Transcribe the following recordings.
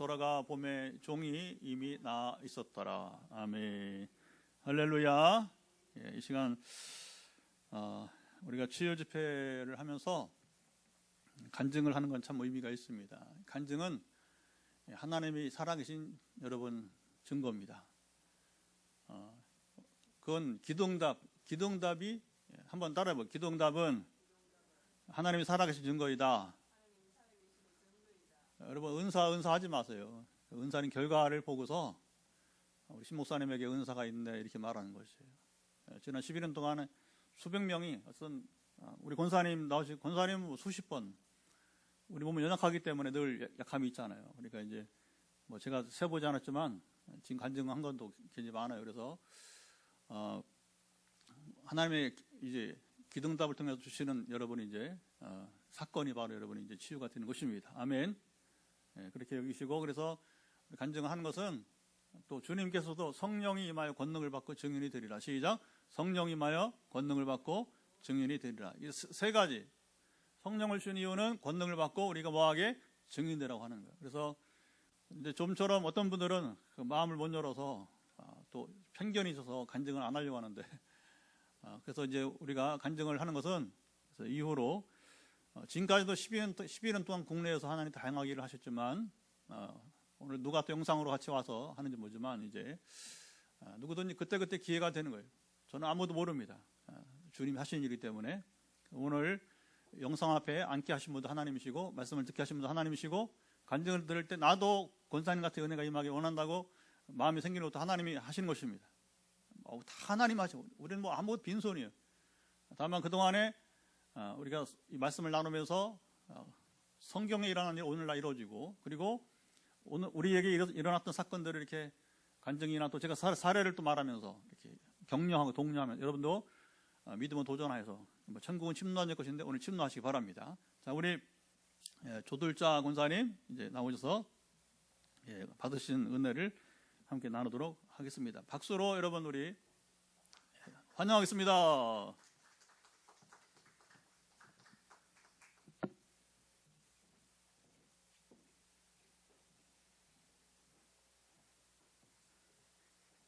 돌아가 봄에 종이 이미 나 있었더라. 아멘. 할렐루야. 이 시간 우리가 치유 집회를 하면서 간증을 하는 건 참 의미가 있습니다. 간증은 하나님이 살아계신 여러분 증거입니다. 그건 기도응답이 한번 따라해볼게요. 기도응답은 하나님이 살아계신 증거이다. 여러분 은사 하지 마세요. 은사는 결과를 보고서 우리 신 목사님에게 은사가 있네 이렇게 말하는 것이에요. 지난 11년 동안 수백 명이 어떤 우리 권사님 나오시 권사님 수십 번 우리 몸은 연약하기 때문에 늘 약함이 있잖아요. 그러니까 이제 뭐 제가 세보지 않았지만 지금 간증한 건도 굉장히 많아요. 그래서 하나님의 이제 기도응답을 통해서 주시는 여러분이 이제 사건이 바로 여러분이 이제 치유가 되는 것입니다. 아멘. 그렇게 여기시고 그래서 간증을 하는 것은 또 주님께서도 성령이 임하여 권능을 받고 증인이 되리라. 시작. 성령이 임하여 권능을 받고 증인이 되리라. 이 세 가지. 성령을 준 이유는 권능을 받고 우리가 뭐하게 증인되라고 하는 거예요. 그래서 이제 좀처럼 어떤 분들은 그 마음을 못 열어서 또 편견이 있어서 간증을 안 하려고 하는데 그래서 이제 우리가 간증을 하는 것은 그래서 이후로 지금까지도 12년 동안 국내에서 하나님 다양하게 일을 하셨지만 오늘 누가 또 영상으로 같이 와서 하는지 모르지만 이제 누구든지 그때그때 기회가 되는 거예요. 저는 아무도 모릅니다. 주님이 하신 일이기 때문에 오늘 영상 앞에 앉게 하신 분도 하나님이시고 말씀을 듣게 하신 분도 하나님이시고 간증을 들을 때 나도 권사님 같은 은혜가 임하기 원한다고 마음이 생기는 것도 하나님이 하시는 것입니다. 다 하나님 하시고 우리는 뭐 아무것도 빈손이에요. 다만 그동안에 우리가 이 말씀을 나누면서 성경에 일어난 일 오늘날 이루어지고 그리고 오늘 우리에게 일어났던 사건들을 이렇게 간증이나 또 제가 사례를 또 말하면서 이렇게 격려하고 독려하면 여러분도 믿음을 도전하여서 천국은 침노하실 것인데 오늘 침노하시기 바랍니다. 자, 우리 조들자 권사님 이제 나오셔서 받으신 은혜를 함께 나누도록 하겠습니다. 박수로 여러분 우리 환영하겠습니다.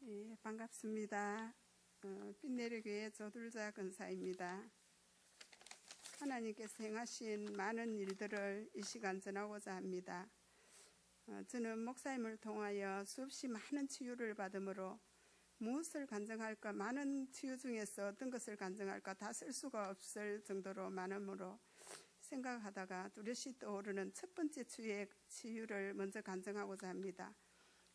예, 반갑습니다. 빛내리교회 조들자 권사입니다. 하나님께서 행하신 많은 일들을 이 시간 전하고자 합니다. 저는 목사님을 통하여 수없이 많은 치유를 받으므로 무엇을 간증할까 많은 치유 중에서 어떤 것을 간증할까 다 쓸 수가 없을 정도로 많으므로 생각하다가 뚜렷이 떠오르는 첫 번째 치유를 먼저 간증하고자 합니다.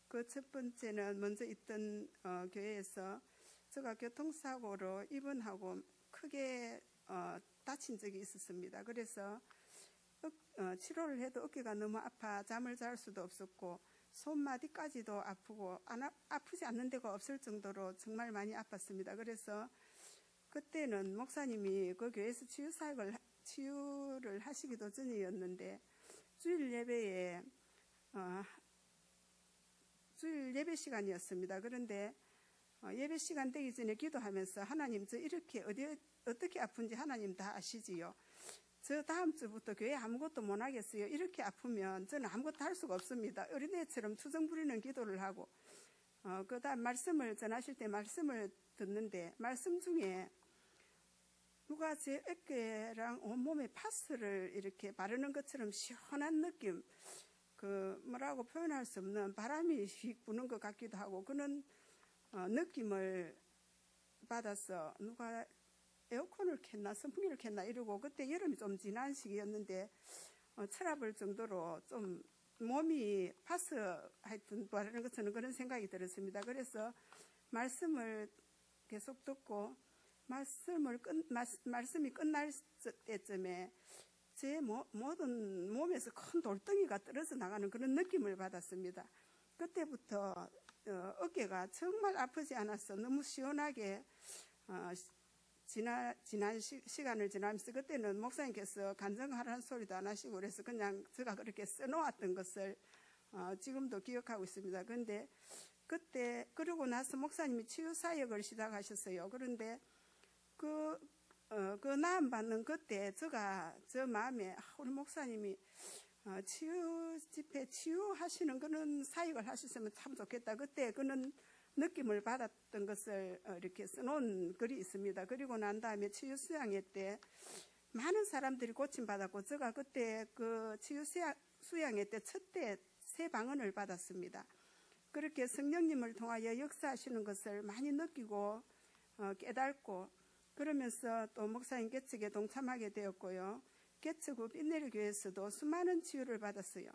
그 첫 번째는 먼저 있던 교회에서 제가 교통사고로 입원하고 크게 다친 적이 있었습니다. 그래서 치료를 해도 어깨가 너무 아파 잠을 잘 수도 없었고 손마디까지도 아프고 아프지 않는 데가 없을 정도로 정말 많이 아팠습니다. 그래서 그때는 목사님이 그 교회에서 치유를 하시기도 전이었는데 주일 예배 시간이었습니다. 그런데 예배 시간 되기 전에 기도하면서 하나님 저 이렇게 어떻게 아픈지 하나님 다 아시지요. 저 다음 주부터 교회 아무것도 못 하겠어요. 이렇게 아프면 저는 아무것도 할 수가 없습니다. 어린애처럼 투정 부리는 기도를 하고 그 다음 말씀을 전하실 때 말씀을 듣는데 말씀 중에 누가 제 어깨랑 온몸에 파스를 이렇게 바르는 것처럼 시원한 느낌 뭐라고 표현할 수 없는 바람이 휙 부는 것 같기도 하고 그런 느낌을 받아서 누가 에어컨을 켰나 선풍기를 켰나 이러고 그때 여름이 좀 지난 시기였는데 철아볼 정도로 좀 몸이 파스 하여튼 바르는 것처럼 그런 생각이 들었습니다. 그래서 말씀을 계속 듣고 말씀이 끝날 때쯤에 제 모든 몸에서 큰 돌덩이가 떨어져 나가는 그런 느낌을 받았습니다. 그때부터 어깨가 정말 아프지 않았어. 너무 시원하게 지난 시간을 지나면서 그때는 목사님께서 간증하라는 소리도 안 하시고 그래서 그냥 제가 그렇게 써놓았던 것을 지금도 기억하고 있습니다. 그런데 그때 그러고 나서 목사님이 치유사역을 시작하셨어요. 그런데 그 나음 받는 그때 저 마음에 우리 목사님이 치유 집회 치유하시는 거는 사역을 하셨으면 참 좋겠다. 그때 그는 느낌을 받았던 것을 이렇게 써놓은 글이 있습니다. 그리고 난 다음에 치유 수양회 때 많은 사람들이 고침받았고, 제가 그때 그 치유 수양회 때 첫 때 새 방언을 받았습니다. 그렇게 성령님을 통하여 역사하시는 것을 많이 느끼고 깨닫고, 그러면서 또 목사님 개척에 동참하게 되었고요. 개척 후 빈내리교회에서도 수많은 치유를 받았어요.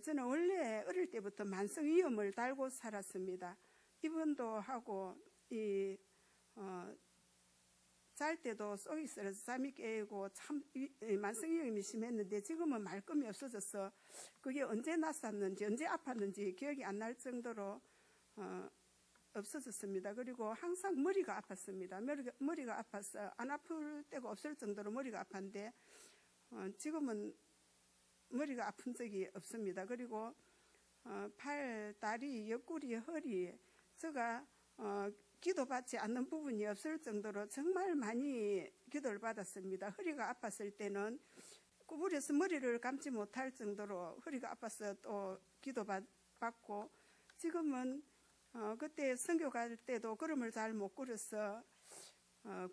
저는 원래 어릴 때부터 만성위염을 달고 살았습니다. 입원도 하고 잘 때도 속이 쓰러서 잠이 깨고 참 만성위염이 심했는데, 지금은 말끔히 없어져서 그게 언제 났었는지 언제 아팠는지 기억이 안 날 정도로 없어졌습니다. 그리고 항상 머리가 아팠습니다. 머리가 아파서 안 아플 때가 없을 정도로 머리가 아팠는데 지금은 머리가 아픈 적이 없습니다. 그리고 팔, 다리, 옆구리, 허리, 제가 기도받지 않는 부분이 없을 정도로 정말 많이 기도를 받았습니다. 허리가 아팠을 때는 구부려서 머리를 감지 못할 정도로 허리가 아파서 또 기도받고, 지금은 그때 선교 갈 때도 걸음을 잘 못 걸어서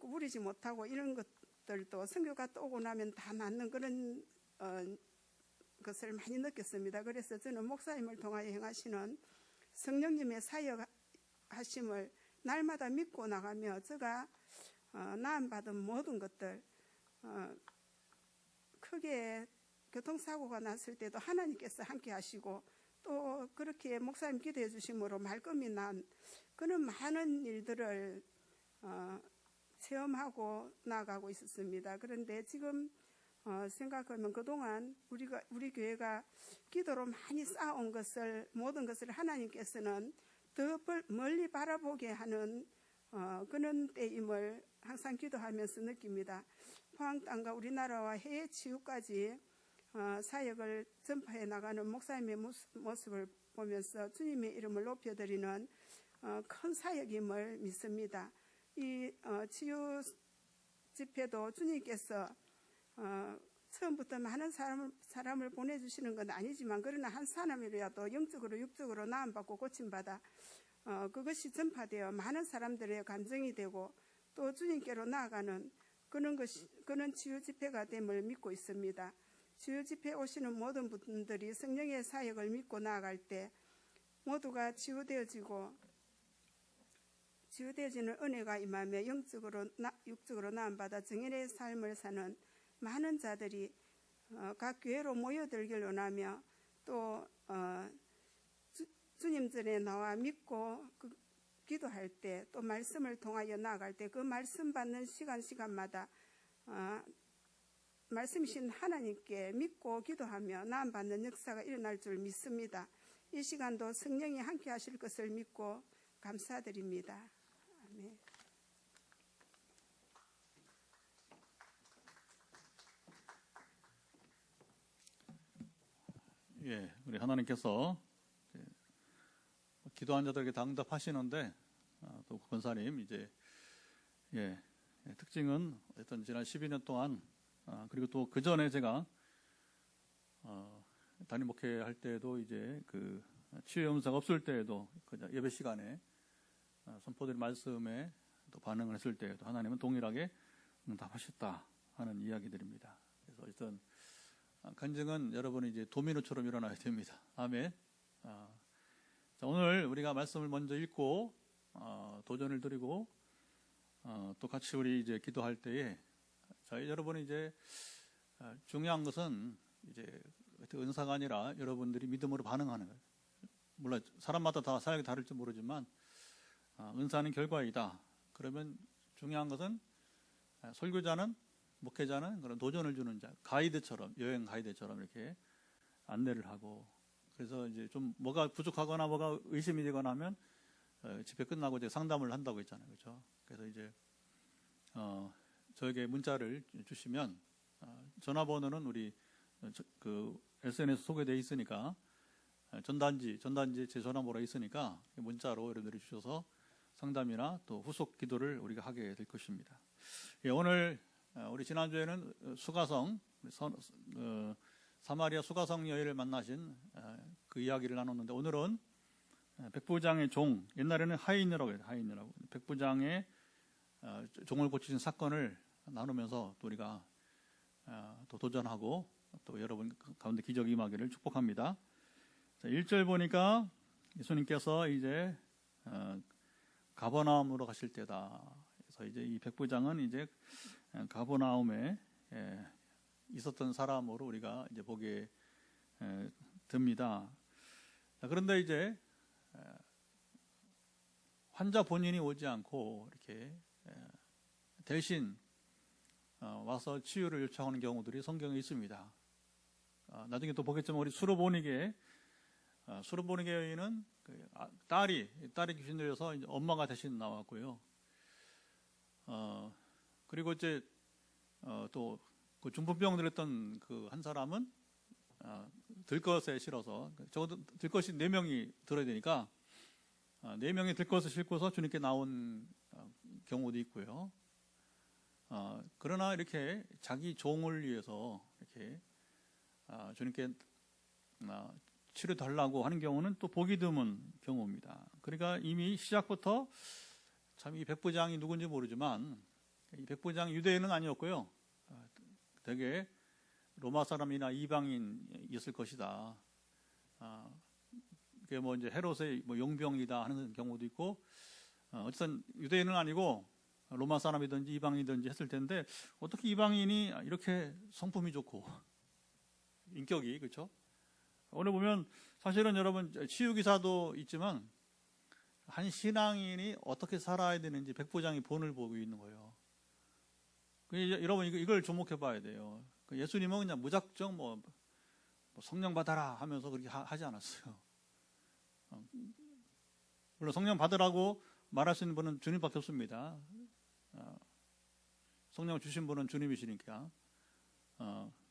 구부리지 못하고 이런 것들도 선교 갔다 오고 나면 다 낫는 그런 것을 많이 느꼈습니다. 그래서 저는 목사님을 통하여 행하시는 성령님의 사역하심을 날마다 믿고 나가며, 제가 나음받은 모든 것들, 크게 교통사고가 났을 때도 하나님께서 함께 하시고, 또 그렇게 목사님 기도해 주심으로 말끔히 난 그런 많은 일들을 체험하고 나아가고 있었습니다. 그런데 지금 생각하면 그동안 우리 교회가 기도로 많이 쌓아온 것을, 모든 것을 하나님께서는 더 멀리 바라보게 하는 그런 때임을 항상 기도하면서 느낍니다. 포항 땅과 우리나라와 해외 치유까지 사역을 전파해 나가는 목사님의 모습을 보면서 주님의 이름을 높여드리는 큰 사역임을 믿습니다. 이 치유 집회도 주님께서 처음부터 많은 사람을 보내주시는 건 아니지만, 그러나 한 사람이라도 영적으로 육적으로 나음받고 고침받아 그것이 전파되어 많은 사람들의 감정이 되고 또 주님께로 나아가는 그런 치유 집회가 됨을 믿고 있습니다. 치유 집회 오시는 모든 분들이 성령의 사역을 믿고 나아갈 때 모두가 치유되어지는 은혜가 임하며 영적으로 육적으로 나음받아 정인의 삶을 사는 많은 자들이 각 교회로 모여들기를 원하며, 또 주님 전에 나와 믿고 기도할 때, 또 말씀을 통하여 나아갈 때 그 말씀 받는 시간마다 말씀이신 하나님께 믿고 기도하며 나음 받는 역사가 일어날 줄 믿습니다. 이 시간도 성령이 함께 하실 것을 믿고 감사드립니다. 아멘. 예, 우리 하나님께서 기도한 자들에게 다 응답하시는데, 또 권사님 이제 특징은 어쨌든 지난 12년 동안, 그리고 또 그 전에 제가 담임 목회할 때도 이제 그 치유 염사가 없을 때에도 예배 시간에 선포드린 말씀에 또 반응을 했을 때에도 하나님은 동일하게 응답하셨다 하는 이야기들입니다. 그래서 어쨌든 간증은 여러분이 이제 도미노처럼 일어나야 됩니다. 아멘. 자, 오늘 우리가 말씀을 먼저 읽고 도전을 드리고 또 같이 우리 이제 기도할 때에, 자, 여러분이 이제 중요한 것은 이제 은사가 아니라 여러분들이 믿음으로 반응하는 거예요. 물론 사람마다 다 사역이 다를지 모르지만 은사는 결과이다. 그러면 중요한 것은 설교자는, 목회자는 그런 도전을 주는 자, 가이드처럼, 여행 가이드처럼 이렇게 안내를 하고, 그래서 이제 좀 뭐가 부족하거나 뭐가 의심이 되거나 하면 집회 끝나고 이제 상담을 한다고 했잖아요. 그렇죠? 그래서 이제 저에게 문자를 주시면 전화번호는 우리 그 SNS 소개되어 있으니까, 전단지 제 전화번호가 있으니까 문자로 여러분들이 주셔서 상담이나 또 후속 기도를 우리가 하게 될 것입니다. 예, 오늘 우리 지난주에는 수가성 사마리아 수가성 여인을 만나신 그 이야기를 나눴는데, 오늘은 백부장의 종, 옛날에는 하인이라고 해요. 하인이라고. 백부장의 종을 고치신 사건을 나누면서 또 우리가 또 도전하고 또 여러분 가운데 기적이 임하기를 축복합니다. 자, 1절 보니까 예수님께서 이제 가버나움으로 가실 때다. 그래서 이제 이 백부장은 이제 가버나움에 있었던 사람으로 우리가 이제 보게 됩니다. 자, 그런데 이제 환자 본인이 오지 않고 이렇게 대신 와서 치유를 요청하는 경우들이 성경에 있습니다. 나중에 또 보겠지만 우리 수르보니게 여인은 딸이 귀신 들려서 이제 엄마가 대신 나왔고요. 그리고 이제 또 그 중풍병 들었던 그 한 사람은 들것에 실어서, 적어도 들것이 4명이 들어야 되니까 4명이 들것을 싣고서 주님께 나온 경우도 있고요. 그러나 이렇게 자기 종을 위해서 이렇게 주님께 치료달라고 하는 경우는 또 보기 드문 경우입니다. 그러니까 이미 시작부터 참 이 백부장이 누군지 모르지만, 이 백부장 유대인은 아니었고요. 되게 로마 사람이나 이방인이었을 것이다. 그게 뭐 이제 헤롯의 뭐 용병이다 하는 경우도 있고, 어쨌든 유대인은 아니고 로마 사람이든지 이방인이든지 했을 텐데, 어떻게 이방인이 이렇게 성품이 좋고 인격이, 그렇죠? 오늘 보면 사실은 여러분 치유 기사도 있지만 한 신앙인이 어떻게 살아야 되는지 백부장이 본을 보고 있는 거예요. 여러분 이걸 주목해 봐야 돼요. 예수님은 그냥 무작정 뭐 성령 받아라 하면서 그렇게 하지 않았어요. 물론 성령 받으라고 말할 수 있는 분은 주님밖에 없습니다. 성령을 주신 분은 주님이시니까.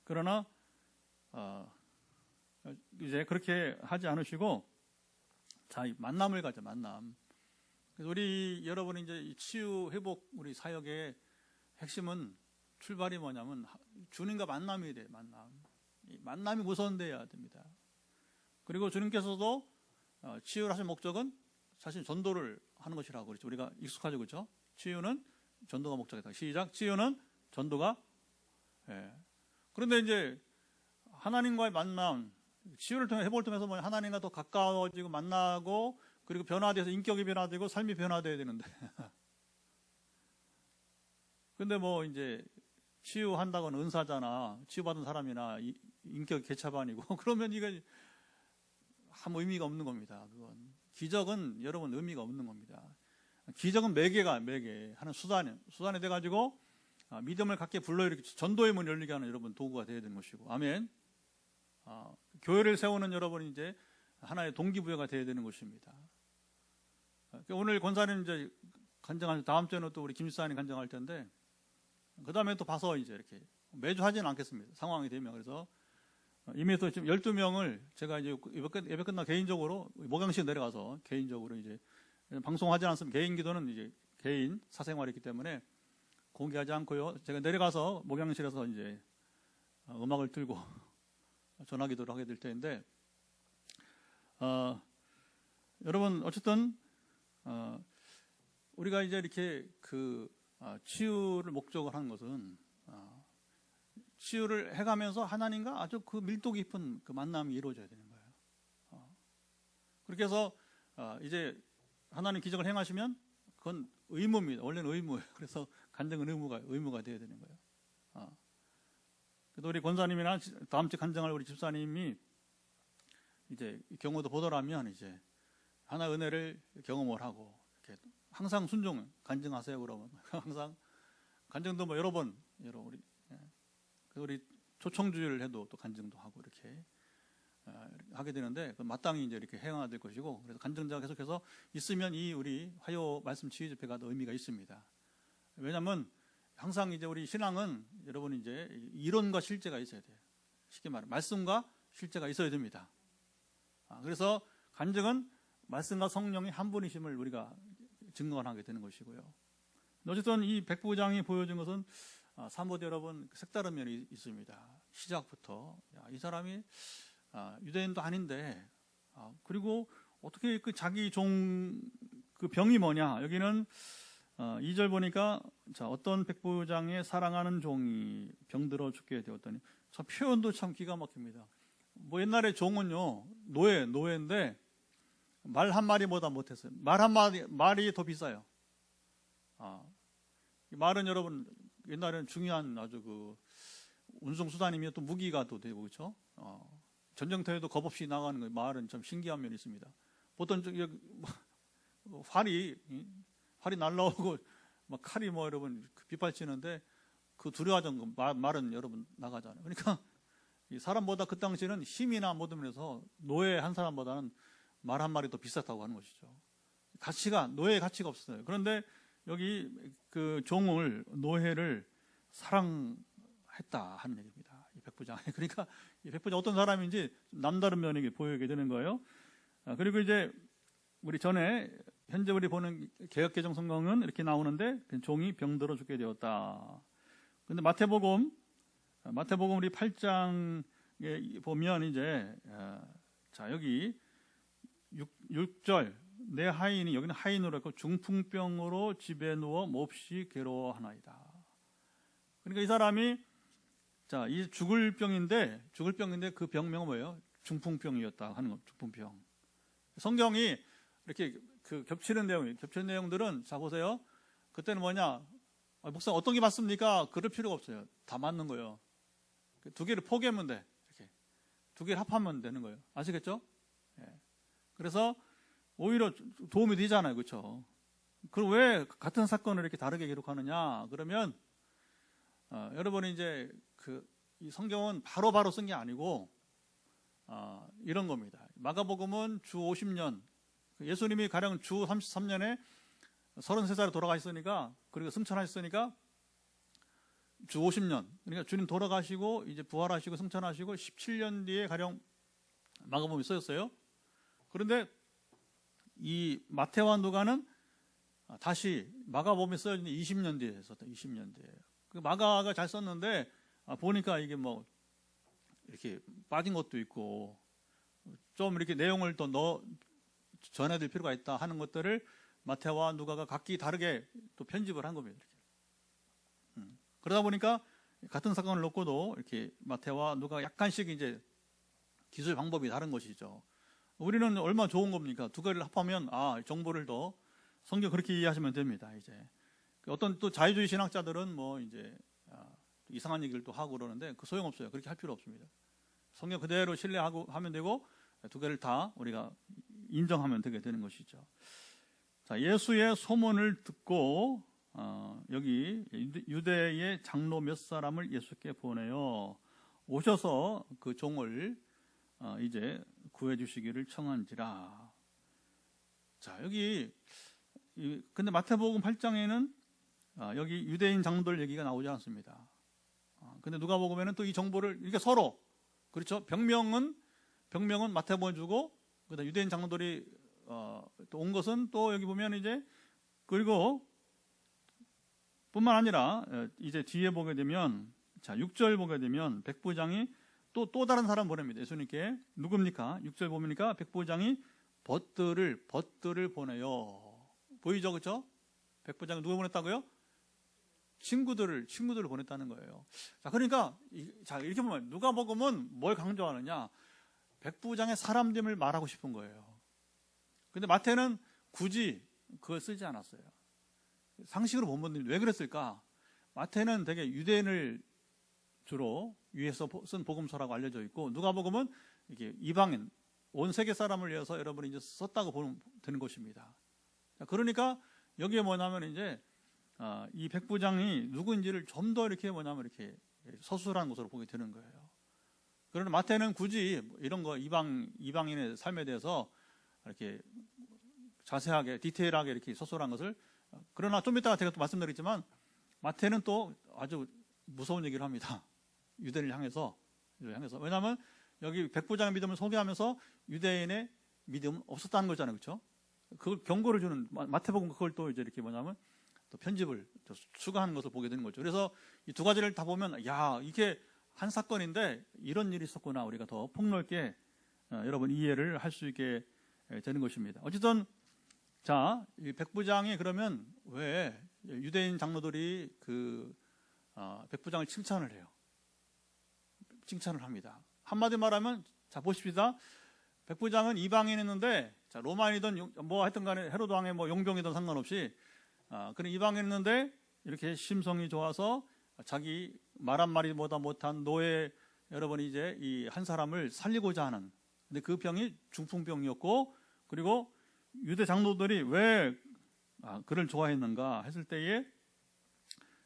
그러나 이제 그렇게 하지 않으시고, 자, 만남을 가져, 만남. 그래서 우리 여러분이 이제 이 치유 회복 우리 사역의 핵심은, 출발이 뭐냐면 주님과 만남이 돼요. 만남이 우선돼야 됩니다. 그리고 주님께서도 치유를 하신 목적은 사실 전도를 하는 것이라고 그랬죠. 우리가 익숙하죠, 그렇죠? 치유는 전도가 목적이다. 시작. 치유는 전도가. 그런데 이제 하나님과의 만남, 치유를 통해 회복을 통해서 뭐 하나님과 더 가까워지고 만나고, 그리고 변화돼서 인격이 변화되고 삶이 변화돼야 되는데 근데 뭐 이제 치유한다고는 은사잖아, 치유받은 사람이나 인격 개차반이고 그러면 이게 아무 의미가 없는 겁니다. 그건 기적은 여러분 의미가 없는 겁니다. 기적은 매개 하는 수단이 돼가지고 믿음을 갖게 불러일으키고 전도의 문 열리게 하는 여러분 도구가 되어야 되는 것이고, 아멘. 교회를 세우는 여러분이 이제 하나의 동기부여가 되어야 되는 것입니다. 오늘 권사님 이제 간증할, 다음 주에는 또 우리 김지사님 간증할 텐데, 그 다음에 또 봐서 이제 이렇게 매주 하지는 않겠습니다. 상황이 되면. 그래서 이미 또 지금 12명을 제가 이제 예배 끝나 개인적으로 목양실 내려가서 개인적으로 이제 방송하지 않습니다. 개인 기도는 이제 개인 사생활이기 때문에 공개하지 않고요. 제가 내려가서 목양실에서 이제 음악을 틀고 전화 기도를 하게 될 텐데, 여러분 어쨌든 우리가 이제 이렇게 치유를 목적으로 하는 것은 치유를 해가면서 하나님과 아주 그 밀도 깊은 그 만남이 이루어져야 되는 거예요. 그렇게 해서 이제 하나님 기적을 행하시면 그건 의무입니다. 원래는 의무예요. 그래서 간증은 의무가 되어야 되는 거예요. 그래서 우리 권사님이나 다음 주 간증할 우리 집사님이 이제 경우도 보더라면 이제 하나 은혜를 경험을 하고, 이렇게 항상 순종 간증하세요. 그러면 항상 간증도 뭐 여러 번 우리 초청주일 해도 또 간증도 하고 이렇게 하게 되는데, 마땅히 이제 이렇게 행해야 될 것이고, 그래서 간증자가 계속해서 있으면 이 우리 화요 말씀 치유 집회가 더 의미가 있습니다. 왜냐하면 항상 이제 우리 신앙은 여러분 이제 이론과 실제가 있어야 돼요. 쉽게 말하면 말씀과 실제가 있어야 됩니다. 그래서 간증은 말씀과 성령이 한 분이심을 우리가 증거하게 되는 것이고요. 어쨌든 이 백부장이 보여준 것은 사모도 여러분 색다른 면이 있습니다. 시작부터 이 사람이 유대인도 아닌데 그리고 어떻게 그 자기 종 그 병이 뭐냐? 여기는 2절 보니까 자, 어떤 백부장의 사랑하는 종이 병들어 죽게 되었더니 저 표현도 참 기가 막힙니다. 뭐 옛날에 종은요 노예인데 말 한 마리보다 못했어요. 말 한 말이 더 비싸요. 말은 여러분 옛날에는 중요한 아주 그 운송 수단이며 또 무기가 또 되고 그렇죠. 전쟁터에도 겁 없이 나가는 거 말은 좀 신기한 면이 있습니다. 보통 활이 날라오고 막 칼이 뭐 여러분 빗발치는데 그 두려워하던 말은 여러분 나가잖아요. 그러니까 이 사람보다 그 당시에는 힘이나 모든 면에서 노예 한 사람보다는 말 한 마리 더 비쌌다고 하는 것이죠. 노예의 가치가 없었어요. 그런데 여기 그 종을 노예를 사랑했다 하는 얘기입니다. 이 백부장. 그러니까 이 백부장 어떤 사람인지 남다른 면이 보이게 되는 거예요. 그리고 이제 우리 전에 현재 우리 보는 개역개정 성경은 이렇게 나오는데 종이 병들어 죽게 되었다. 근데 마태복음 우리 8장에 보면 이제 자 여기 6절 내 하인이 여기는 하인으로 했고 중풍병으로 집에 누워 몹시 괴로워하나이다. 그러니까 이 사람이 자 이 죽을 병인데 그 병명은 뭐예요? 중풍병이었다 하는 거. 중풍병. 성경이 이렇게 그 겹치는 내용들은 자 보세요. 그때는 뭐냐? 목사 어떤 게 맞습니까? 그럴 필요가 없어요. 다 맞는 거예요. 두 개를 포개하면 돼. 이렇게 두 개를 합하면 되는 거예요. 아시겠죠? 예. 그래서 오히려 도움이 되잖아요, 그렇죠? 그럼 왜 같은 사건을 이렇게 다르게 기록하느냐? 그러면 여러분이 이제 이 성경은 바로 쓴 게 아니고 이런 겁니다. 마가복음은 주 50년, 예수님이 가령 주 33년에 33살에 돌아가셨으니까 그리고 승천하셨으니까 주 50년, 그러니까 주님 돌아가시고 이제 부활하시고 승천하시고 17년 뒤에 가령 마가복음이 쓰였어요. 그런데 이 마태와 누가는 다시 마가복음이 쓰여진 20년 뒤에 썼다. 20년 뒤에. 그 마가가 잘 썼는데 보니까 이게 뭐 이렇게 빠진 것도 있고 좀 이렇게 내용을 더 전해드릴 필요가 있다 하는 것들을 마태와 누가가 각기 다르게 또 편집을 한 겁니다. 이렇게. 그러다 보니까 같은 사건을 놓고도 이렇게 마태와 누가 약간씩 이제 기술 방법이 다른 것이죠. 우리는 얼마나 좋은 겁니까? 두 개를 합하면 정보를 더 성경 그렇게 이해하시면 됩니다. 이제 어떤 또 자유주의 신학자들은 뭐 이제 이상한 얘기를 또 하고 그러는데 그 소용없어요. 그렇게 할 필요 없습니다. 성경 그대로 신뢰하고 하면 되고 두 개를 다 우리가 인정하면 되게 되는 것이죠. 자, 예수의 소문을 듣고 여기 유대의 장로 몇 사람을 예수께 보내요. 오셔서 그 종을 이제 구해 주시기를 청한지라. 자, 여기 근데 마태복음 8장에는 여기 유대인 장로들 얘기가 나오지 않습니다. 근데 누가복음에는 또 이 정보를 이렇게 서로 그렇죠. 병명은 마태복음에 주고 그다음 유대인 장로들이 또 온 것은 또 여기 보면 이제 그리고 뿐만 아니라 이제 뒤에 보게 되면 자 6절 보게 되면 백부장이 또 다른 사람 보냅니다. 예수님께 누굽니까? 6절 보니까 백부장이 벗들을 보내요. 보이죠, 그렇죠? 백부장이 누구 보냈다고요? 친구들을 보냈다는 거예요. 자, 그러니까 자 이렇게 보면 누가복음은 뭘 강조하느냐? 백부장의 사람됨을 말하고 싶은 거예요. 근데 마태는 굳이 그걸 쓰지 않았어요. 상식으로 보면 왜 그랬을까? 마태는 되게 유대인을 주로 위해서 쓴 복음서라고 알려져 있고 누가복음은 이게 이방인 온 세계 사람을 위해서 여러분이 이제 썼다고 보면 되는 것입니다. 그러니까 여기에 뭐냐면 이제 이 백부장이 누구인지를 좀 더 이렇게 이렇게 서술한 것으로 보게 되는 거예요. 그러나 마태는 굳이 이런 거 이방인의 삶에 대해서 이렇게 자세하게 디테일하게 이렇게 서술한 것을 그러나 좀 이따가 제가 또 말씀드리겠지만 마태는 또 아주 무서운 얘기를 합니다. 유대인을 향해서. 왜냐하면 여기 백부장의 믿음을 소개하면서 유대인의 믿음은 없었다는 거잖아요. 그렇죠? 그걸 경고를 주는 마태복음 그걸 또 이제 이렇게 또 편집을 또 추가하는 것을 보게 되는 거죠. 그래서 이 두 가지를 다 보면 이게 한 사건인데 이런 일이 있었구나 우리가 더 폭넓게 여러분 이해를 할 수 있게 되는 것입니다. 어쨌든 자, 이 백부장이 그러면 왜 유대인 장로들이 그 백부장을 칭찬을 해요? 칭찬을 합니다. 한마디 말하면 자 보십시다. 백부장은 이방인이었는데 자 로마인이든 뭐 하여튼 간에 헤로드 왕의 뭐 용병이든 상관없이 그런 이방인이었는데 이렇게 심성이 좋아서 자기 말 한마디보다 못한 노예 여러분이 이제 이 한 사람을 살리고자 하는, 근데 그 병이 중풍병이었고, 그리고 유대 장로들이 왜 그를 좋아했는가 했을 때에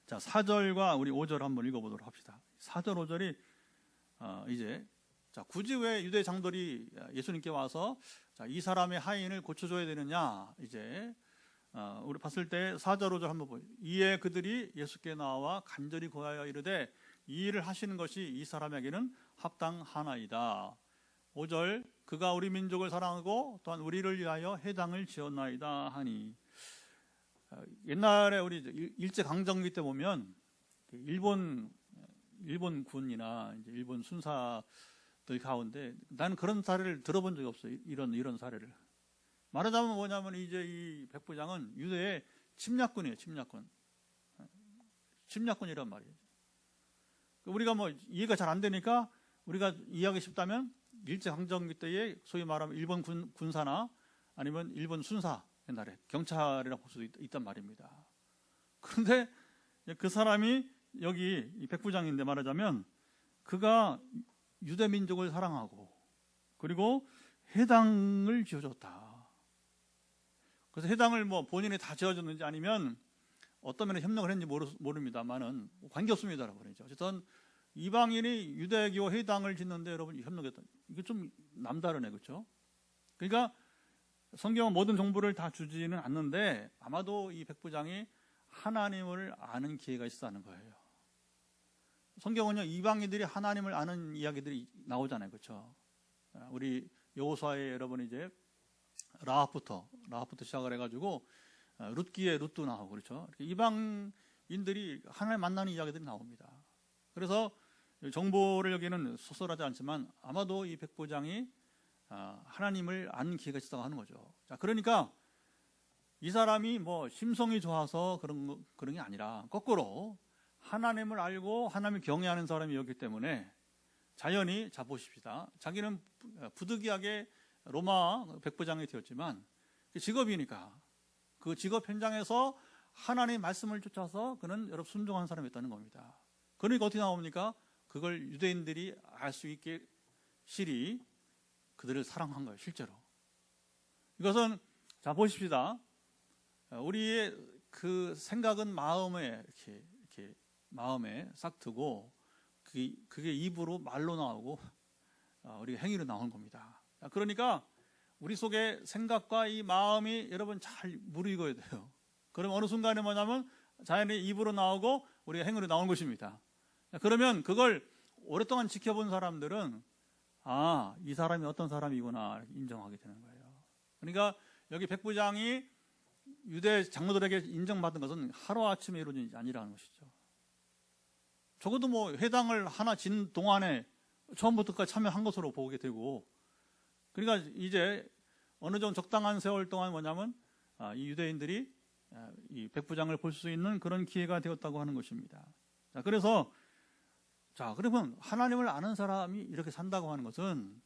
자 4절과 우리 5절 한번 읽어보도록 합시다. 4절 5절이 이제 자 굳이 왜 유대 장로들이 예수님께 와서 자, 이 사람의 하인을 고쳐줘야 되느냐, 이제 우리 봤을 때 4절 5절 한번 보요. 이에 그들이 예수께 나와 간절히 고하여 이르되 이 일을 하시는 것이 이 사람에게는 합당하나이다. 5절 그가 우리 민족을 사랑하고 또한 우리를 위하여 회당을 지었나이다 하니, 옛날에 우리 일제강점기 때 보면 일본 군이나 이제 일본 순사들 가운데 나는 그런 사례를 들어본 적이 없어요. 이런 사례를. 말하자면 뭐냐면 이제 이 백부장은 유대의 침략군이에요. 침략군이란 말이에요. 우리가 뭐 이해가 잘 안 되니까 우리가 이해하기 쉽다면 일제강점기 때에 소위 말하면 일본 군사나 아니면 일본 순사, 옛날에 경찰이라고 볼 수도 있단 말입니다. 그런데 그 사람이 여기 이 백부장인데 말하자면 그가 유대 민족을 사랑하고 그리고 회당을 지어줬다. 그래서 회당을 뭐 본인이 다 지어줬는지 아니면 어떤 면에 협력을 했는지 모릅니다만은 관계없습니다, 여러분. 어쨌든 이방인이 유대교 회당을 짓는데 여러분 협력했다. 이게 좀 남다르네, 그렇죠? 그러니까 성경은 모든 정보를 다 주지는 않는데 아마도 이 백부장이 하나님을 아는 기회가 있었다는 거예요. 성경은요 이방인들이 하나님을 아는 이야기들이 나오잖아요, 그렇죠? 우리 여호수아에 여러분 이제 라합부터 시작을 해가지고 룻기에 룻도 나오고 그렇죠. 이방인들이 하나님 만나는 이야기들이 나옵니다. 그래서 정보를 여기는 소설하지 않지만 아마도 이 백부장이 하나님을 아는 기회가 있었다고 하는 거죠. 자, 그러니까 이 사람이 뭐 심성이 좋아서 그런 게 아니라 거꾸로 하나님을 알고 하나님을 경외하는 사람이었기 때문에 자연히 자 보십시다. 자기는 부득이하게 로마 백부장이 되었지만 직업이니까 그 직업 현장에서 하나님의 말씀을 쫓아서 그는 여러분 순종한 사람이었다는 겁니다. 그러니까 어떻게 나옵니까? 그걸 유대인들이 알 수 있게 실이 그들을 사랑한 거예요, 실제로. 이것은 자 보십시다. 우리의 그 생각은 마음에 이렇게 마음에 싹 트고 그게 입으로 말로 나오고 우리가 행위로 나오는 겁니다. 그러니까 우리 속에 생각과 이 마음이 여러분 잘 무르익어야 돼요. 그럼 어느 순간에 뭐냐면 자연히 입으로 나오고 우리가 행위로 나오는 것입니다. 그러면 그걸 오랫동안 지켜본 사람들은 이 사람이 어떤 사람이구나 인정하게 되는 거예요. 그러니까 여기 백부장이 유대 장로들에게 인정받은 것은 하루아침에 이루어진 일이 아니라는 것이죠. 적어도 뭐 회당을 하나 짓는 동안에 처음부터까지 참여한 것으로 보게 되고, 그러니까 이제 어느 정도 적당한 세월 동안 뭐냐면 이 유대인들이 이 백부장을 볼 수 있는 그런 기회가 되었다고 하는 것입니다. 자, 그래서 그러면 하나님을 아는 사람이 이렇게 산다고 하는 것은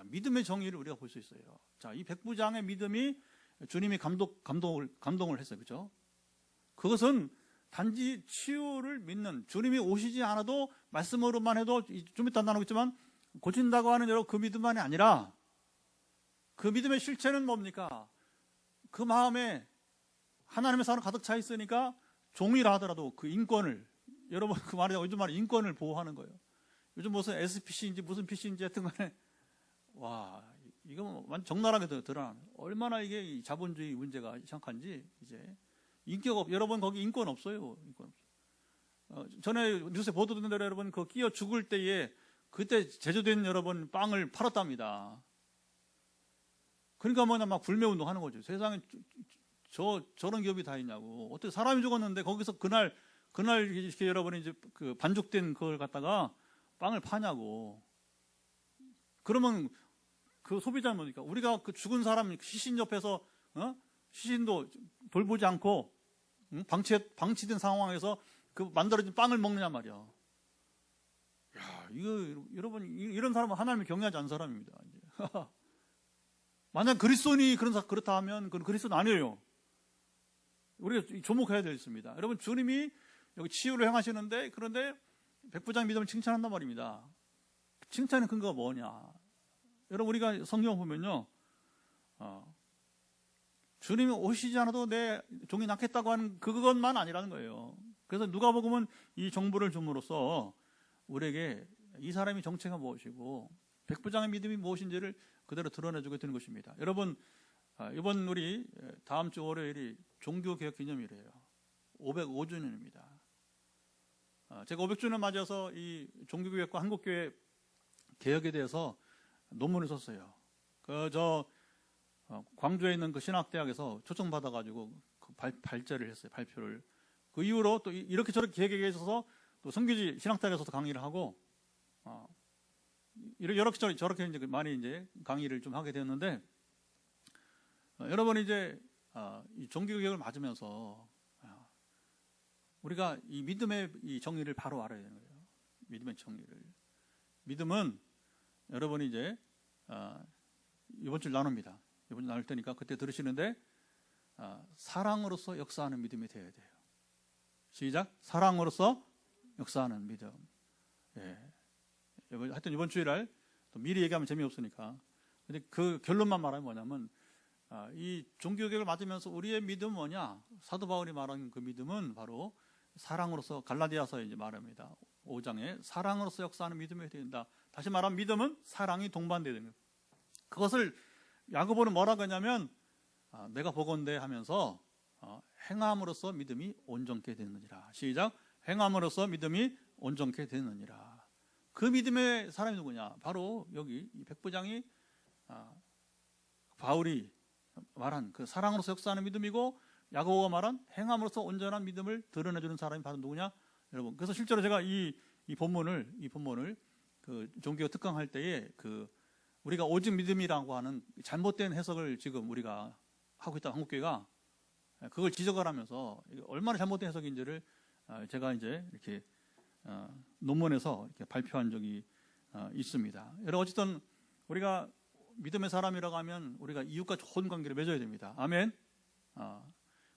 믿음의 정의를 우리가 볼 수 있어요. 이 백부장의 믿음이 주님이 감동을 했어요, 그렇죠? 그것은 단지 치유를 믿는, 주님이 오시지 않아도 말씀으로만 해도 좀 이따 나누겠지만 고친다고 하는 여러 그 믿음만이 아니라 그 믿음의 실체는 뭡니까? 그 마음에 하나님의 사랑 가득 차 있으니까 종이라 하더라도 그 인권을, 여러분 그 말이 요즘 말에 인권을 보호하는 거예요. 요즘 무슨 SPC인지 무슨 PC인지 하여튼 간에 이거 완전 적나라하게 드러나는, 얼마나 이게 자본주의 문제가 심각한지. 이제 여러분 거기 인권 없어요. 전에 뉴스에 보도된 대로 여러분 그 끼어 죽을 때에 그때 제조된 여러분 빵을 팔았답니다. 그러니까 막 불매운동 하는 거죠. 세상에 저런 기업이 다 있냐고. 어떻게 사람이 죽었는데 거기서 그날 이렇게 여러분이 이제 그 반죽된 그걸 갖다가 빵을 파냐고. 그러면 그 소비자는 뭡니까? 우리가 그 죽은 사람 시신 옆에서 시신도 돌보지 않고 방치된 상황에서 그 만들어진 빵을 먹느냐 말이야. 야, 이거 여러분 이런 사람은 하나님을 경외하지 않는 사람입니다. 만약 그리스도인이 그렇다 하면 그건 그리스도는 아니에요. 우리가 조목해야 되겠습니다. 여러분 주님이 여기 치유를 행하시는데 그런데 백부장 믿음을 칭찬한단 말입니다. 칭찬의 근거가 뭐냐? 여러분 우리가 성경 보면요, 주님이 오시지 않아도 내 종이 낫겠다고 하는 그것만 아니라는 거예요. 그래서 누가복음은 이 정보를 줌으로써 우리에게 이 사람이 정체가 무엇이고 백부장의 믿음이 무엇인지를 그대로 드러내주게 되는 것입니다. 여러분 이번 우리 다음 주 월요일이 종교개혁 기념일이에요. 505주년입니다. 제가 500주년 맞아서 이 종교개혁과 한국교회 개혁에 대해서 논문을 썼어요. 광주에 있는 그 신학대학에서 초청받아가지고 그 발제를 했어요. 발표를. 그 이후로 또 이렇게 저렇게 개혁에 있어서 또 성교지 신학대학에서도 강의를 하고, 이렇게 저렇게 이제 많이 이제 강의를 좀 하게 되었는데, 여러분 이제 이 종교개혁을 맞으면서 우리가 이 믿음의 이 정리를 바로 알아야 되는 거예요. 믿음의 정리를. 믿음은 여러분이 이제 이번 주 나눕니다. 이번 주 나눌 테니까 그때 들으시는데 사랑으로서 역사하는 믿음이 되어야 돼요. 시작. 사랑으로서 역사하는 믿음. 예. 하여튼 이번 주일날 또 미리 얘기하면 재미없으니까. 근데 그 결론만 말하면 뭐냐면 이 종교개혁을 맞으면서 우리의 믿음은 뭐냐? 사도 바울이 말하는 그 믿음은 바로 사랑으로서 갈라디아서에 이제 말합니다. 5장에 사랑으로서 역사하는 믿음이 된다. 다시 말하면 믿음은 사랑이 동반되는 거예요. 그것을 야고보는 뭐라고 하냐면 내가 보건대 하면서 행함으로써 믿음이 온전케 되느니라. 시작. 행함으로써 믿음이 온전케 되느니라. 그 믿음의 사람이 누구냐? 바로 여기 이 백부장이 바울이 말한 그 사랑으로서 역사하는 믿음이고 야고보가 말한 행함으로써 온전한 믿음을 드러내주는 사람이 바로 누구냐? 여러분. 그래서 실제로 제가 이 본문을 그 종교 특강할 때에 그 우리가 오직 믿음이라고 하는 잘못된 해석을 지금 우리가 하고 있다 한국교회가 그걸 지적을 하면서 얼마나 잘못된 해석인지를 제가 이제 이렇게 논문에서 이렇게 발표한 적이 있습니다. 여러분 어쨌든 우리가 믿음의 사람이라고 하면 우리가 이웃과 좋은 관계를 맺어야 됩니다. 아멘.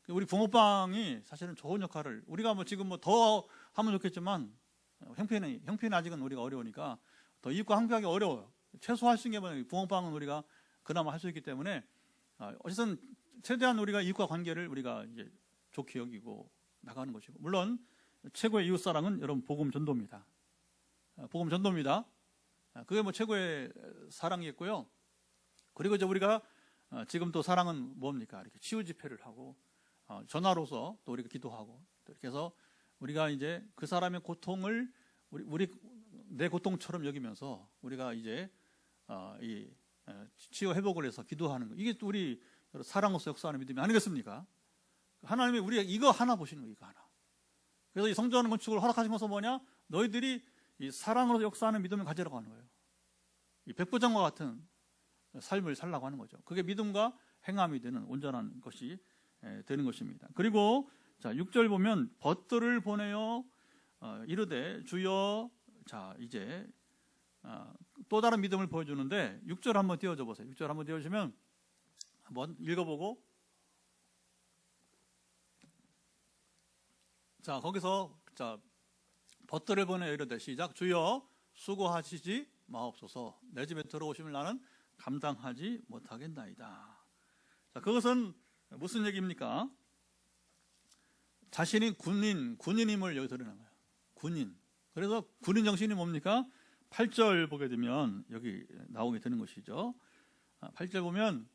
우리 붕어빵이 사실은 좋은 역할을 우리가 뭐 지금 뭐 더 하면 좋겠지만 형편이 아직은 우리가 어려우니까 더 이웃과 함께하기 어려워요. 최소할 수 있는 게 붕어빵은 우리가 그나마 할 수 있기 때문에 어쨌든 최대한 우리가 이웃과 관계를 우리가 이제 좋게 여기고 나가는 것이고 물론 최고의 이웃 사랑은 여러분 복음 전도입니다. 복음 전도입니다. 그게 뭐 최고의 사랑이겠고요. 그리고 이제 우리가 지금 또 사랑은 뭡니까? 이렇게 치유 집회를 하고 전화로서 또 우리가 기도하고 이렇게 해서 우리가 이제 그 사람의 고통을 우리 내 고통처럼 여기면서 우리가 이제 이 치유 회복을 해서 기도하는 거 이게 또 우리 사랑으로서 역사하는 믿음이 아니겠습니까? 하나님이 우리가 이거 하나 보시는 거예요. 이거 하나. 그래서 이 성전 건축을 허락하신 것은 뭐냐? 너희들이 이 사랑으로 역사하는 믿음을 가지라고 하는 거예요. 이 백부장과 같은 삶을 살라고 하는 거죠. 그게 믿음과 행함이 되는 온전한 것이 되는 것입니다. 그리고 자 6절 보면 벗들을 보내어 이르되 주여 자 이제 또 다른 믿음을 보여주는데 6절 한번 띄워줘 보세요. 6절 한번 띄워주시면 한번 읽어보고 자 거기서 자 벗들을 보내어 이르되 시작 주여 수고하시지 마옵소서 내 집에 들어오심을 나는 감당하지 못하겠나이다. 자 그것은 무슨 얘기입니까? 자신이 군인임을 여기 드러낸 거예요. 군인. 그래서 군인 정신이 뭡니까? 8절 보게 되면 여기 나오게 되는 것이죠. 8절 보면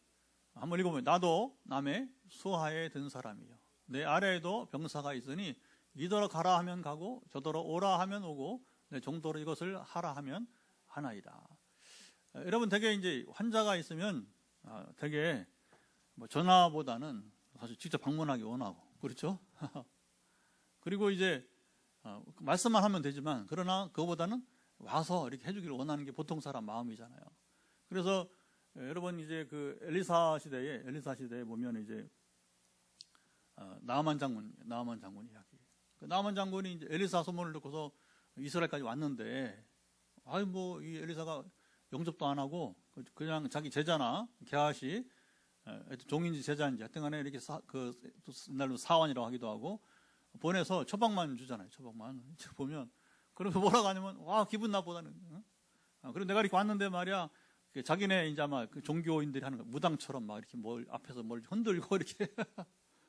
한번 읽어보면 나도 남의 수하에 든 사람이요. 내 아래에도 병사가 있으니 이더러 가라 하면 가고 저더러 오라 하면 오고 내 정도로 이것을 하라 하면 하나이다. 여러분 되게 이제 환자가 있으면 되게 뭐 전화보다는 사실 직접 방문하기 원하고 그렇죠? 그리고 이제 말씀만 하면 되지만 그러나 그거보다는 와서 이렇게 해주기를 원하는 게 보통 사람 마음이잖아요. 그래서 여러분 이제 그 엘리사 시대에 보면 이제 나아만 장군 이야기. 그 나아만 장군이 이제 엘리사 소문을 듣고서 이스라엘까지 왔는데, 뭐 이 엘리사가 영접도 안 하고 그냥 자기 제자나 게하시, 종인지 제자인지 하여튼간에 이렇게 옛날로 사환이라고 하기도 하고 보내서 처방만 주잖아요. 처방만 보면 그러면서 뭐라고 하냐면 와 기분 나쁘다는. 그리고 내가 이렇게 왔는데 말이야. 자기네 이제 아마 그 종교인들이 하는 거 무당처럼 막 이렇게 앞에서 뭘 흔들고 이렇게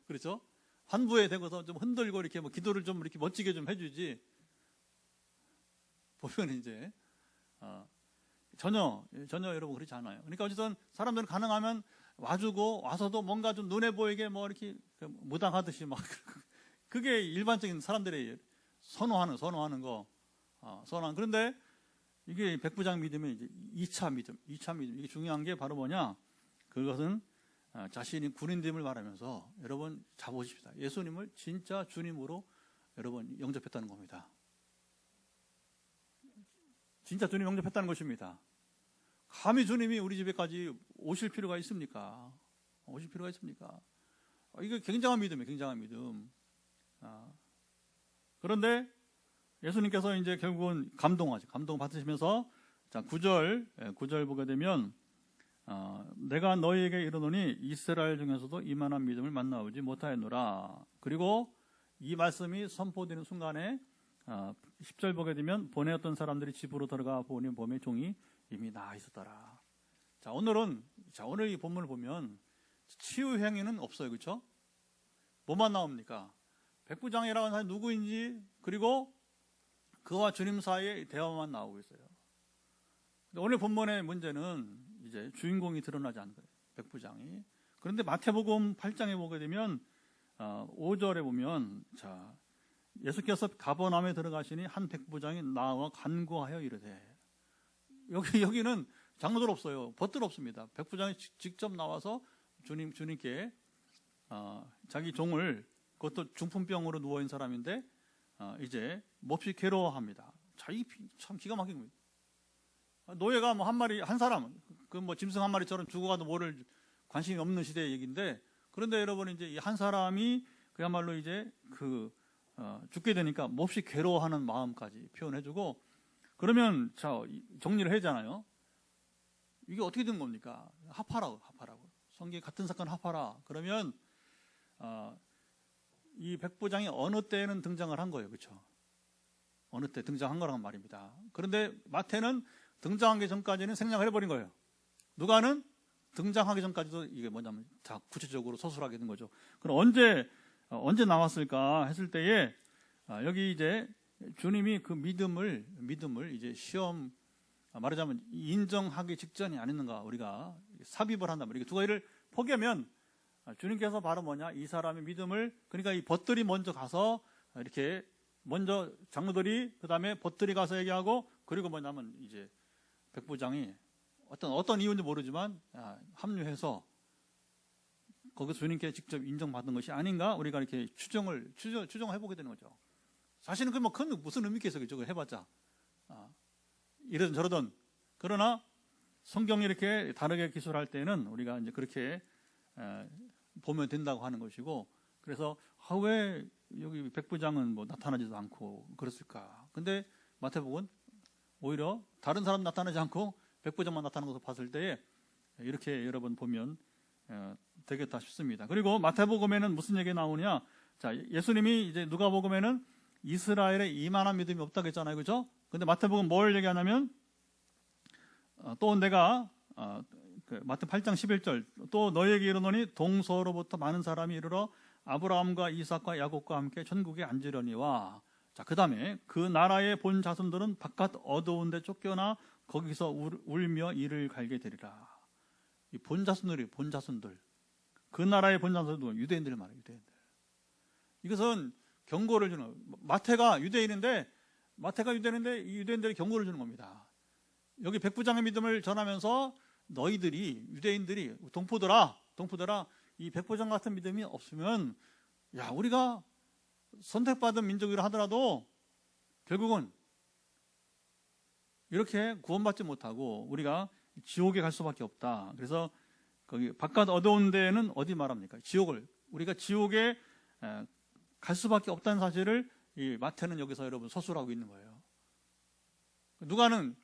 그렇죠? 환부에 대고서 좀 흔들고 이렇게 뭐 기도를 좀 이렇게 멋지게 좀 해주지. 보면 이제 전혀 여러분 그렇지 않아요. 그러니까 어쨌든 사람들은 가능하면 와주고 와서도 뭔가 좀 눈에 보이게 뭐 이렇게 무당하듯이 막 그게 일반적인 사람들의 선호하는 거. 그런데 이게 백부장 믿음의 이제 2차 믿음. 이게 중요한 게 바로 뭐냐? 그것은 자신이 군인됨을 말하면서 여러분 자보십시다. 예수님을 진짜 주님으로 여러분 영접했다는 겁니다. 진짜 주님 영접했다는 것입니다. 감히 주님이 우리 집에까지 오실 필요가 있습니까? 이게 굉장한 믿음이에요. 굉장한 믿음. 그런데 예수님께서 이제 결국은 감동 받으시면서 자 9절 보게 되면 내가 너희에게 이르노니 이스라엘 중에서도 이만한 믿음을 만나오지 못하였노라. 그리고 이 말씀이 선포되는 순간에 10절 보게 되면 보내었던 사람들이 집으로 들어가 보니 몸에 종이 이미 나아 있었더라. 자 오늘 이 본문을 보면 치유 행위는 없어요. 그렇죠? 뭐만 나옵니까? 백부장이라고 하는 사람이 누구인지 그리고 그와 주님 사이의 대화만 나오고 있어요. 오늘 본문의 문제는 이제 주인공이 드러나지 않는 거예요. 백부장이. 그런데 마태복음 8장에 보게 되면 5절에 보면 자 예수께서 가버나움에 들어가시니 한 백부장이 나와 간구하여 이르되 여기는 장로들 없어요. 벗들 없습니다. 백부장이 직접 나와서 주님께 자기 종을 그것도 중풍병으로 누워있는 사람인데 이제 몹시 괴로워합니다. 참 기가 막힌 겁니다. 노예가 뭐 한 사람 그 뭐 짐승 한 마리처럼 죽어가도 뭐를 관심이 없는 시대의 얘기인데 그런데 여러분 이제 한 사람이 그야말로 이제 죽게 되니까 몹시 괴로워하는 마음까지 표현해주고 그러면 자 정리를 하잖아요. 이게 어떻게 된 겁니까? 합하라고 성경 같은 사건 합하라. 그러면 이 백부장이 어느 때에는 등장을 한 거예요. 그렇죠? 어느 때 등장한 거란 말입니다. 그런데 마태는 등장하기 전까지는 생략을 해버린 거예요. 누가는 등장하기 전까지도 이게 뭐냐면 다 구체적으로 서술하게 된 거죠. 그럼 언제 나왔을까 했을 때에 여기 이제 주님이 그 믿음을 이제 시험 말하자면 인정하기 직전이 아니는가 우리가 삽입을 한단 말이에요. 두 가지를 포기하면 주님께서 바로 뭐냐 이 사람의 믿음을 그러니까 이 벗들이 먼저 가서 이렇게 먼저 장로들이 그 다음에 벗들이 가서 얘기하고 그리고 뭐냐면 이제 백부장이 어떤 이유인지 모르지만 합류해서 거기서 주님께 직접 인정받은 것이 아닌가 우리가 이렇게 추정을 해보게 되는 거죠. 사실은 그 뭐 큰 무슨 의미 있겠어요. 저거 해봤자 이러든 저러든 그러나 성경이 이렇게 다르게 기술할 때는 우리가 이제 그렇게 보면 된다고 하는 것이고 그래서 왜 여기 백부장은 뭐 나타나지도 않고 그랬을까? 근데 마태복음은 오히려 다른 사람 나타나지 않고 백부장만 나타나는 것을 봤을 때에 이렇게 여러분 보면 되겠다 싶습니다. 그리고 마태복음에는 무슨 얘기 나오냐? 자, 예수님이 이제 누가복음에는 이스라엘에 이만한 믿음이 없다고 했잖아요. 그죠? 근데 마태복음 뭘 얘기하냐면 또 내가 마태 8장 11절 또 너희에게 이르노니 동서로부터 많은 사람이 이르러 아브라함과 이삭과 야곱과 함께 천국에 앉으려니와 자, 그 다음에 그 나라의 본 자손들은 바깥 어두운 데 쫓겨나 거기서 울며 이를 갈게 되리라. 이 본 자손들 그 나라의 본 자손들은 유대인들 말이에요. 유대인들. 이것은 경고를 주는 마태가 유대인인데 이 유대인들이 경고를 주는 겁니다. 여기 백부장의 믿음을 전하면서 너희들이 유대인들이 동포들아 이 백부장 같은 믿음이 없으면 우리가 선택받은 민족이라 하더라도 결국은 이렇게 구원받지 못하고 우리가 지옥에 갈 수밖에 없다. 그래서 거기 바깥 어두운 데는 어디 말합니까? 지옥을, 우리가 지옥에 갈 수밖에 없다는 사실을 이 마태는 여기서 여러분 서술하고 있는 거예요. 누가는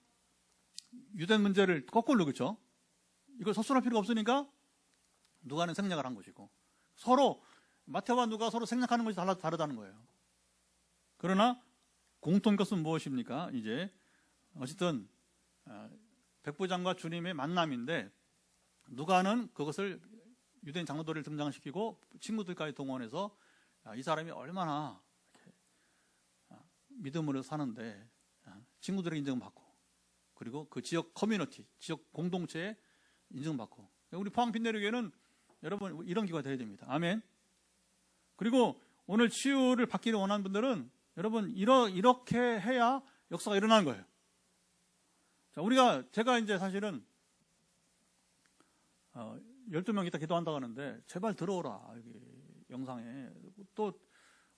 유대 문제를 거꾸로, 그렇죠? 이걸 서술할 필요가 없으니까 누가는 생략을 한 것이고, 서로 마태와 누가 서로 생략하는 것이 다르다는 거예요. 그러나 공통된 것은 무엇입니까? 이제 어쨌든 백부장과 주님의 만남인데, 누가는 그것을 유대인 장로들을 등장시키고 친구들까지 동원해서 이 사람이 얼마나 믿음으로 사는데 친구들의 인정받고, 그리고 그 지역 커뮤니티, 지역 공동체에 인정받고. 우리 포항 빈내리교회는 여러분 이런 기회가 되어야 됩니다. 아멘. 그리고 오늘 치유를 받기를 원하는 분들은 여러분 이렇게 해야 역사가 일어나는 거예요. 자, 제가 이제 사실은 12명 이따 기도한다고 하는데 제발 들어오라, 여기 영상에. 또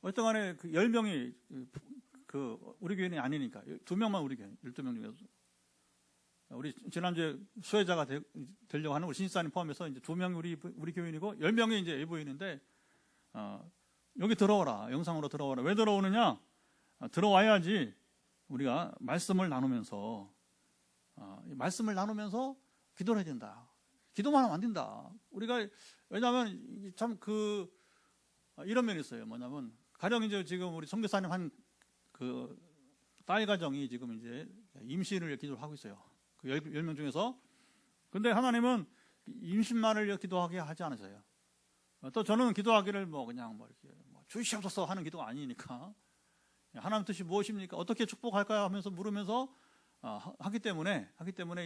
어쨌든 간에 그 10명이 우리 교인이 아니니까 2명만 우리 교인, 12명 중에서. 우리 지난주에 수혜자가 되려고 하는 우리 신사님 포함해서 이제 2명이 우리 교인이고 10명이 이제 예부인인데, 여기 들어오라, 영상으로 들어오라. 왜 들어오느냐? 들어와야지 우리가 말씀을 나누면서 기도를 해야 된다. 기도만 하면 안 된다. 우리가, 왜냐하면 참 이런 면이 있어요. 뭐냐면 가령 이제 지금 우리 선교사님 한 딸 가정이 지금 이제 임신을 기도를 하고 있어요. 그 10명 중에서. 근데 하나님은 임신만을 기도하게 하지 않으세요. 또 저는 기도하기를 이렇게 주시옵소서 하는 기도가 아니니까, 하나님 뜻이 무엇입니까? 어떻게 축복할까요? 하면서 물으면서 하기 때문에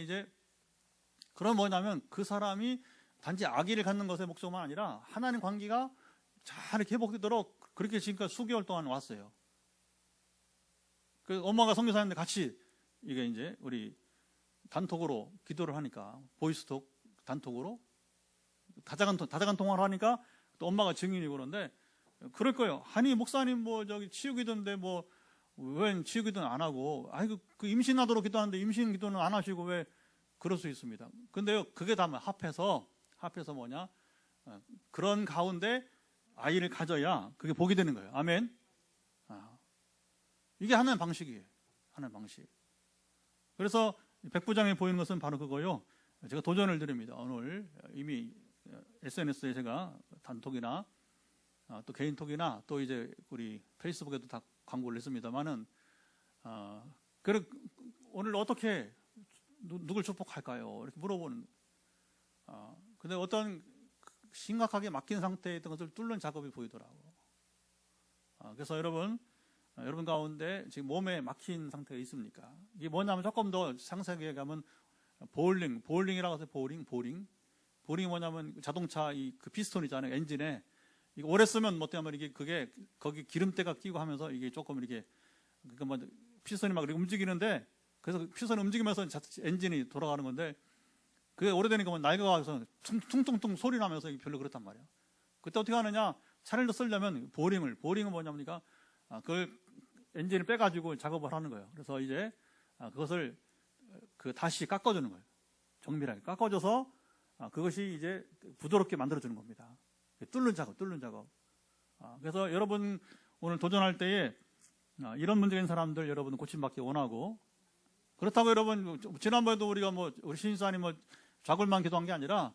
이제, 그럼 뭐냐면 그 사람이 단지 아기를 갖는 것의 목적만 아니라 하나님 관계가 잘 이렇게 회복되도록 그렇게 지금까지 수개월 동안 왔어요. 그 엄마가 선교사님들 같이 이게 이제 우리 단톡으로 기도를 하니까, 보이스톡 단톡으로 다자간 통화를 하니까 또 엄마가 증인이고, 그런데 그럴 거예요. 아니 목사님 치유 기도인데 왜 치유 기도는 안 하고, 그 임신하도록 기도하는데 임신 기도는 안 하시고 왜? 그럴 수 있습니다. 근데요, 그게 다 합해서 뭐냐? 그런 가운데 아이를 가져야 그게 복이 되는 거예요. 아멘. 이게 하나의 방식이에요. 하나의 방식. 그래서 백부장에 보이는 것은 바로 그거요. 제가 도전을 드립니다. 오늘 이미 SNS에 제가 단톡이나 또 개인톡이나 또 이제 우리 페이스북에도 다 광고를 했습니다만은, 오늘 어떻게 누굴 축복할까요? 이렇게 물어보는. 근데 어떤 심각하게 막힌 상태에 있던 것을 뚫는 작업이 보이더라고. 그래서 여러분 가운데 지금 몸에 막힌 상태가 있습니까? 이게 뭐냐면, 조금 더 상세하게 가면 보링이라고 해서 보링이 뭐냐면 자동차 그 피스톤 있잖아요. 엔진에 이거 오래 쓰면 어떠냐면 그게 거기 기름때가 끼고 하면서 이게 조금 이렇게 피스톤이 막 이렇게 움직이는데, 그래서 피스톤이 움직이면서 엔진이 돌아가는 건데, 그게 오래되니까 날개가 와서 퉁퉁퉁 소리 나면서 이게 별로 그렇단 말이에요. 그때 어떻게 하느냐? 차를 더 쓰려면 보링은 뭐냐니까 그걸 엔진을 빼가지고 작업을 하는 거예요. 그래서 이제 그것을 다시 깎아주는 거예요. 정밀하게 깎아줘서 그것이 이제 부드럽게 만들어주는 겁니다. 뚫는 작업. 그래서 여러분 오늘 도전할 때에 이런 문제가 있는 사람들 여러분 고침받기 원하고, 그렇다고 여러분 지난번에도 우리가 우리 신사님 좌굴만 기도한 게 아니라,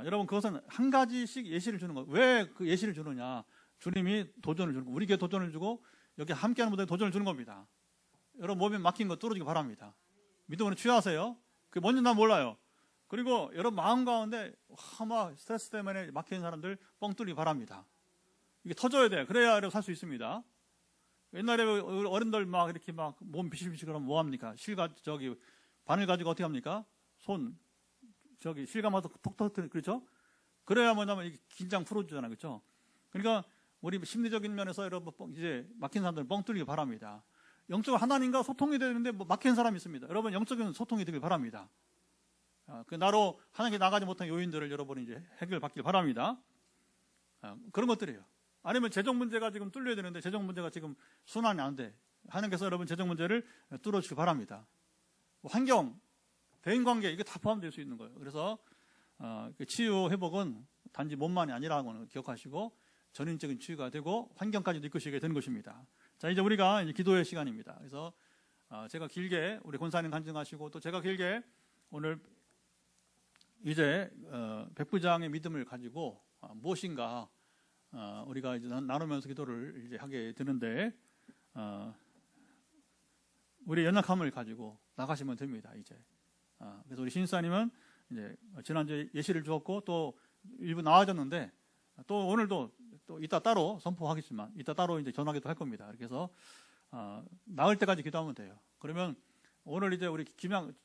여러분 그것은 한 가지씩 예시를 주는 거예요. 왜 그 예시를 주느냐? 주님이 도전을 주는 거예요. 우리에게 도전을 주고 여기 함께하는 분들에게 도전을 주는 겁니다. 여러분 몸에 막힌 거 뚫어지기 바랍니다. 믿음으로 취하세요. 그게 뭔지 난 몰라요. 그리고 여러분 마음 가운데 막 스트레스 때문에 막힌 사람들 뻥 뚫리기 바랍니다. 이게 터져야 돼요. 그래야 여러분 살 수 있습니다. 옛날에 어른들 이렇게 몸 비실비실 그러면 뭐합니까? 바늘 가지고 어떻게 합니까? 실 감아서 톡 터뜨려, 그렇죠? 그래야 뭐냐면 이게 긴장 풀어주잖아요. 그렇죠? 그러니까 우리 심리적인 면에서 여러분 이제 막힌 사람들은 뻥 뚫리기 바랍니다. 영적으로 하나님과 소통이 되는데 막힌 사람이 있습니다. 여러분 영적인 소통이 되길 바랍니다. 나로 하나님께 나가지 못한 요인들을 여러분이 이제 해결받길 바랍니다. 그런 것들이에요. 아니면 재정 문제가 지금 뚫려야 되는데 재정 문제가 지금 순환이 안 돼. 하나님께서 여러분 재정 문제를 뚫어주길 바랍니다. 환경, 대인관계 이게 다 포함될 수 있는 거예요. 그래서 그 치유 회복은 단지 몸만이 아니라고 기억하시고 전인적인 치유가 되고 환경까지도 이끄시게 되는 것입니다. 자, 이제 우리가 이제 기도의 시간입니다. 그래서 제가 길게 우리 권사님 간증하시고 또 제가 길게 오늘 이제 백부장의 믿음을 가지고 무엇인가 우리가 이제 나누면서 기도를 이제 하게 되는데 우리 연약함을 가지고 나가시면 됩니다. 이제 그래서 우리 신사님은 이제 지난주에 예시를 주었고 또 일부 나와졌는데 또 오늘도 또 이따 따로 선포하겠지만 이따 따로 이제 전하기도 할 겁니다. 그래서 나을 때까지 기도하면 돼요. 그러면 오늘 이제 우리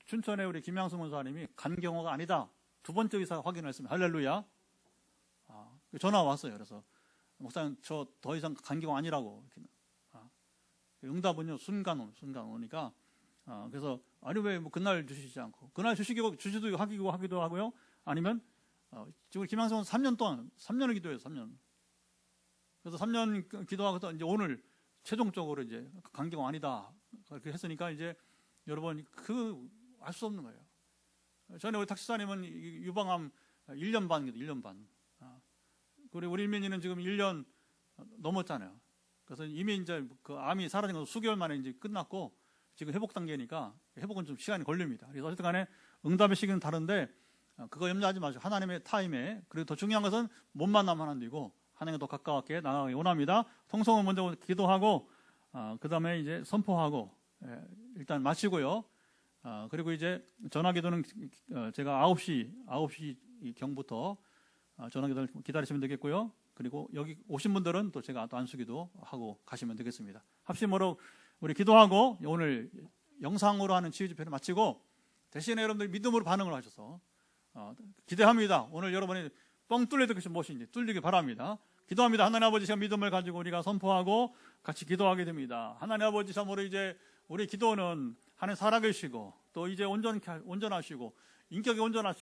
춘천의 우리 김양승 원사님이 간경화가 아니다. 두 번째 의사 확인했습니다. 할렐루야. 전화 왔어요. 그래서 목사님 저 더 이상 간경화 아니라고. 응답은요 순간 오니까 그래서 아니 왜 뭐 그날 주시지 않고 그날 주시기도 하기도 하고요. 아니면 지금 김양승은 3년 동안 3년을 기도해요. 3년. 그래서 3년 기도하고 이제 오늘 최종적으로 이제 간경화 아니다 그렇게 했으니까 이제 여러분 알 수 없는 거예요. 전에 우리 탁시사님은 유방암 1년 반입니다. 1년 반. 그리고 우리 일민이는 지금 1년 넘었잖아요. 그래서 이미 이제 그 암이 사라진 건 수개월 만에 이제 끝났고 지금 회복 단계니까 회복은 좀 시간이 걸립니다. 그래서 어쨌든 간에 응답의 시기는 다른데 그거 염려하지 마시고 하나님의 타임에 그리고 더 중요한 것은 못 만나면 안 되고 하나님과 더 가깝게 나가기 원합니다. 통성은 먼저 기도하고 그 다음에 이제 선포하고 일단 마치고요. 그리고 이제 전화기도는 제가 9시 경부터 전화기도를 기다리시면 되겠고요. 그리고 여기 오신 분들은 또 제가 또 안수기도 하고 가시면 되겠습니다. 합심으로 우리 기도하고 오늘 영상으로 하는 치유 집회를 마치고 대신에 여러분들 믿음으로 반응을 하셔서 기대합니다. 오늘 여러분이 뻥 뚫릴 것이 무엇인지 뚫리기 바랍니다. 기도합니다. 하나님 아버지 참 믿음을 가지고 우리가 선포하고 같이 기도하게 됩니다. 하나님 아버지 참으로 이제 우리 기도는 하나님 살아계시고 또 이제 온전하시고 인격이 온전하시고